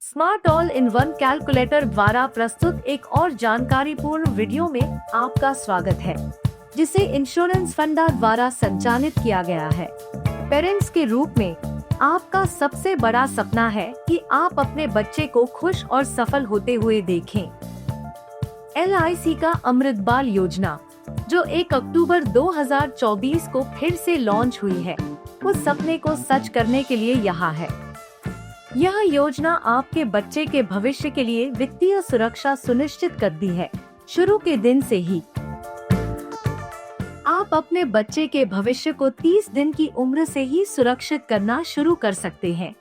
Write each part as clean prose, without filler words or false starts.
Smart all in one calculator द्वारा प्रस्तुत एक और जानकारीपूर्ण वीडियो में आपका स्वागत है, जिसे इंश्योरेंस फंडा द्वारा संचालित किया गया है। पेरेंट्स के रूप में आपका सबसे बड़ा सपना है कि आप अपने बच्चे को खुश और सफल होते हुए देखें। LIC का अमृत बाल योजना, जो 1 अक्टूबर 2024 को फिर से लॉन्च हुई है, उस सपने को सच करने के लिए यहाँ है। यह योजना आपके बच्चे के भविष्य के लिए वित्तीय सुरक्षा सुनिश्चित करती है। शुरू के दिन से ही आप अपने बच्चे के भविष्य को 30 दिन की उम्र से ही सुरक्षित करना शुरू कर सकते हैं।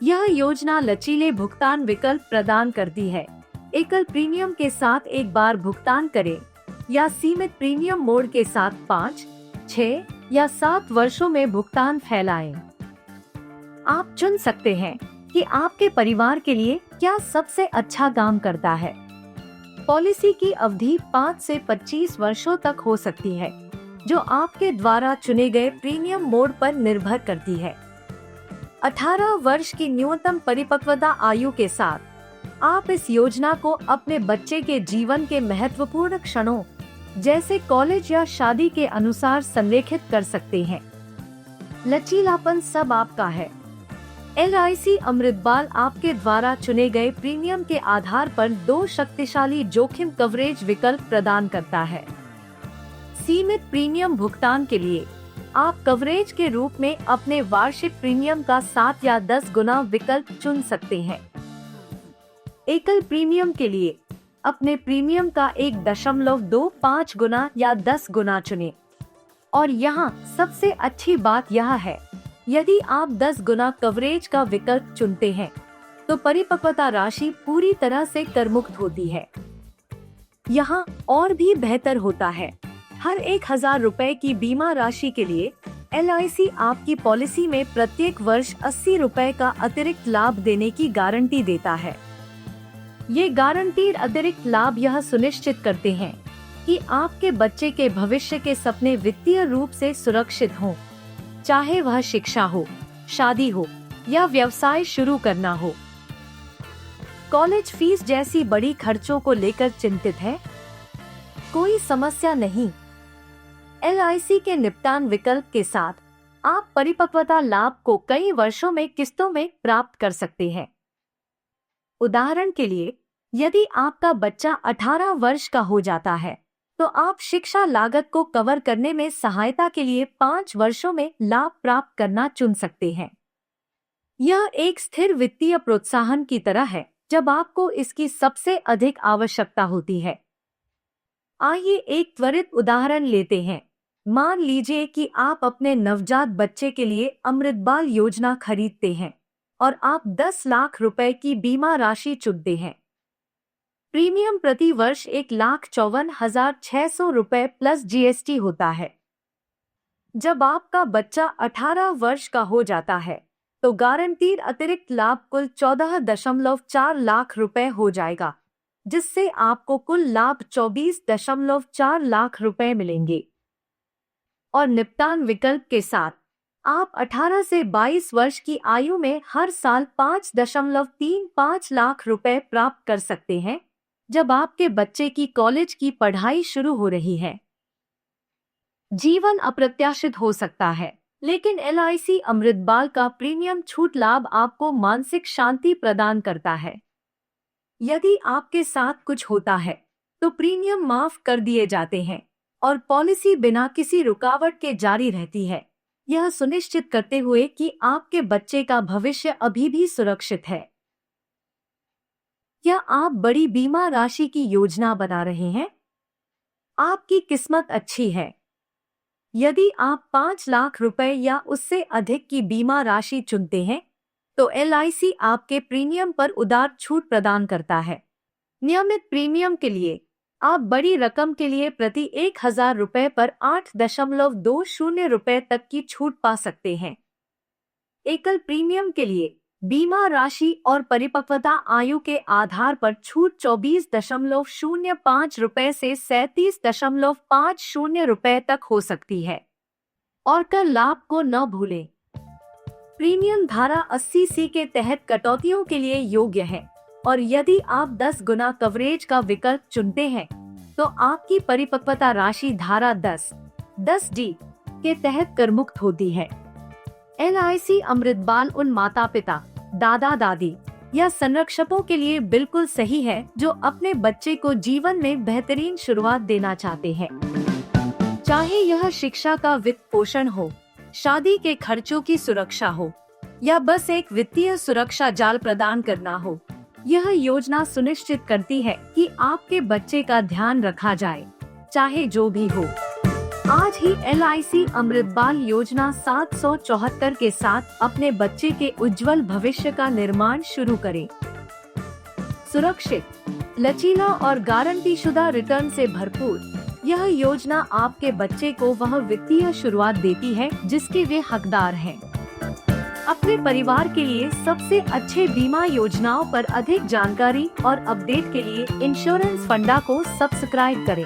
यह योजना लचीले भुगतान विकल्प प्रदान करती है। एकल प्रीमियम के साथ एक बार भुगतान करें या सीमित प्रीमियम मोड के साथ 5, 6 या 7 वर्षों में भुगतान फैलाएं। आप चुन सकते हैं कि आपके परिवार के लिए क्या सबसे अच्छा काम करता है। पॉलिसी की अवधि 5 से 25 वर्षों तक हो सकती है, जो आपके द्वारा चुने गए प्रीमियम मोड पर निर्भर करती है। 18 वर्ष की न्यूनतम परिपक्वता आयु के साथ आप इस योजना को अपने बच्चे के जीवन के महत्वपूर्ण क्षणों जैसे कॉलेज या शादी के अनुसार संरेखित कर सकते हैं। लचीलापन सब आपका है। LIC अमृत बाल आपके द्वारा चुने गए प्रीमियम के आधार पर 2 शक्तिशाली जोखिम कवरेज विकल्प प्रदान करता है। सीमित प्रीमियम भुगतान के लिए आप कवरेज के रूप में अपने वार्षिक प्रीमियम का 7 या 10 गुना विकल्प चुन सकते हैं। एकल प्रीमियम के लिए अपने प्रीमियम का 1.25 गुना या 10 गुना चुनें। और यहाँ सबसे अच्छी बात यह है, यदि आप 10 गुना कवरेज का विकल्प चुनते हैं, तो परिपक्वता राशि पूरी तरह से कर मुक्त होती है। यहाँ और भी बेहतर होता है। हर 1000 रुपए की बीमा राशि के लिए LIC आपकी पॉलिसी में प्रत्येक वर्ष 80 रुपए का अतिरिक्त लाभ देने की गारंटी देता है। ये गारंटीड अतिरिक्त लाभ यह सुनिश्चित करते हैं कि आपके बच्चे के भविष्य के सपने वित्तीय रूप से सुरक्षित हों, चाहे वह शिक्षा हो, शादी हो या व्यवसाय शुरू करना हो। कॉलेज फीस जैसी बड़ी खर्चों को लेकर चिंतित है? कोई समस्या नहीं। LIC के निपटान विकल्प के साथ आप परिपक्वता लाभ को कई वर्षों में किस्तों में प्राप्त कर सकते हैं। उदाहरण के लिए, यदि आपका बच्चा 18 वर्ष का हो जाता है, तो आप शिक्षा लागत को कवर करने में सहायता के लिए 5 वर्षों में लाभ प्राप्त करना चुन सकते हैं। यह एक स्थिर वित्तीय प्रोत्साहन की तरह है जब आपको इसकी सबसे अधिक आवश्यकता होती है। आइए एक त्वरित उदाहरण लेते हैं। मान लीजिए कि आप अपने नवजात बच्चे के लिए अमृत बाल योजना खरीदते हैं और आप 10 लाख रुपए की बीमा राशि चुनते हैं। प्रीमियम प्रति वर्ष 1,54,600 रुपए प्लस GST होता है। जब आपका बच्चा 18 वर्ष का हो जाता है, तो गारंटीड अतिरिक्त लाभ कुल 14.4 लाख रुपए हो जाएगा, जिससे आपको कुल लाभ 24.4 लाख रुपए मिलेंगे। और निपटान विकल्प के साथ आप 18 से 22 वर्ष की आयु में हर साल 5.35 लाख रुपए प्राप्त कर सकते हैं, जब आपके बच्चे की कॉलेज की पढ़ाई शुरू हो रही है। जीवन अप्रत्याशित हो सकता है, लेकिन LIC अमृत बाल का प्रीमियम छूट लाभ आपको मानसिक शांति प्रदान करता है। यदि आपके साथ कुछ होता है, तो प्रीमियम माफ कर दिए जाते हैं और पॉलिसी बिना किसी रुकावट के जारी रहती है, यह सुनिश्चित करते हुए कि आपके बच्चे का भविष्य अभी भी सुरक्षित है। क्या आप बड़ी बीमा राशि की योजना बना रहे हैं? आपकी किस्मत अच्छी है। यदि आप 5 लाख रुपए या उससे अधिक की बीमा राशि चुनते हैं, तो LIC आपके प्रीमियम पर उदार छूट प्रदान करता है। नियमित प्रीमियम के लिए आप बड़ी रकम के लिए प्रति 1000 रुपए पर 8.20 रुपए तक की छूट पा सकते हैं। एकल प्रीमियम के लिए बीमा राशि और परिपक्वता आयु के आधार पर छूट 24.05 रुपए से 37.50 रुपए तक हो सकती है। और कर लाभ को न भूलें। प्रीमियम धारा 80C के तहत कटौतियों के लिए योग्य है और यदि आप 10 गुना कवरेज का विकल्प चुनते हैं तो आपकी परिपक्वता राशि धारा 10D के तहत कर मुक्त होती है। LIC अमृत बाल उन माता पिता, दादा दादी या संरक्षकों के लिए बिल्कुल सही है जो अपने बच्चे को जीवन में बेहतरीन शुरुआत देना चाहते हैं। चाहे यह शिक्षा का वित्त पोषण हो, शादी के खर्चों की सुरक्षा हो या बस एक वित्तीय सुरक्षा जाल प्रदान करना हो, यह योजना सुनिश्चित करती है कि आपके बच्चे का ध्यान रखा जाए, चाहे जो भी हो। आज ही LIC अमृत बाल योजना 774 के साथ अपने बच्चे के उज्जवल भविष्य का निर्माण शुरू करें। सुरक्षित, लचीला और गारंटीशुदा रिटर्न से भरपूर, यह योजना आपके बच्चे को वह वित्तीय शुरुआत देती है जिसके वे हकदार हैं। अपने परिवार के लिए सबसे अच्छे बीमा योजनाओं पर अधिक जानकारी और अपडेट के लिए इंश्योरेंस फंडा को सब्सक्राइब करें।